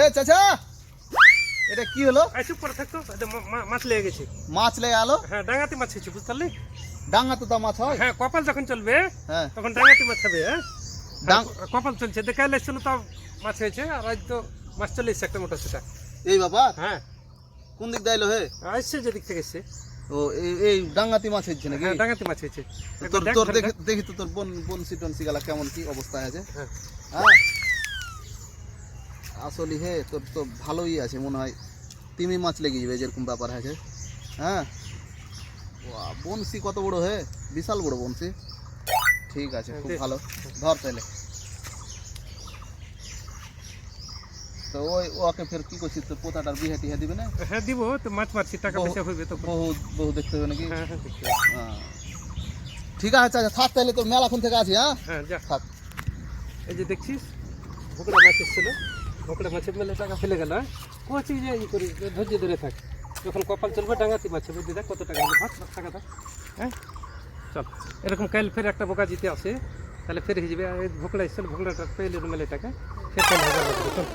এ চাচা, এটা কি হলো? চুপ করে থাকতো, মাছ লেগে গেছে। মাছ লেগে আলো? হ্যাঁ, ডাঙাতি মাছ হয়েছে, বুঝতে পারলি? ডাঙ্গা তো তা মাছ হয়। হ্যাঁ, কপাল যখন চলবে হ্যাঁ, তখন ডাঙাতি মাছ হবে। হ্যাঁ, ডাং- কপাল চলছে, দেখাইল এসেছিল তাও মাছ হয়েছে। আর আজ তো মাছ চলে এসছে একটা মোটা সেটা। এই বাবা হ্যাঁ, কোন দিক দাইলো হে? আসছে যেদিক থেকে এসছে। ও এই ডাঙ্গাতি মাছ হচ্ছে নাকি? হ্যাঁ, ডাঙাতি মাছ হয়েছে। তোর দেখ, তোর ধরে দেখি দেখ। দেখি তো তোর বনসি টনসি গালা কেমন কি অবস্থায় আছে। হ্যাঁ, হ্যাঁ, আসলে হে তোর তো ভালোই আছে মনে হয়। তিমি মাছ লেগে যাবে যেরকম ব্যাপার আছে। হ্যাঁ, বাহ, বনসি কত বড় হে, বিশাল বড় বনসি। ঠিক আছে, খুব ভালো। ধর তাহলে। তো ওকে ফের কি করছিস, তোর পোতাটার বিহে টিহে দিবে না? হ্যাঁ দিব তো, মাছ মারছি, টাকা পয়সা হইবে তো। বহু দেখতে হবে নাকি? হ্যাঁ, হ্যাঁ, দেখতে হবে। হ্যাঁ। ঠিক আছে, আচ্ছা থাক তাহলে, তোর মেলাক্ষণ থেকে আছি। হ্যাঁ হ্যাঁ, যা। থাক। এই যে দেখছিস, ভোকড়া মাছ এসেছিল, ভোকড়া মাছের মেলে টাকা ফেলে গেল। কোচি যে ই করি, ধৈর্য ধরে থাক, যখন কপাল চলবে ডাঙাতি মাছ হবে। দেখ কত টাকা হলো, ভাত টাকা দাও। হ্যাঁ, চল। এরকম কাল ফের একটা বোকা জিতে আসে, তাহলে ফের হয়ে যাবে। ভোকড়া এসেছিল, ভোকড়াটা পেলে মেলে টাকা, ফের চল।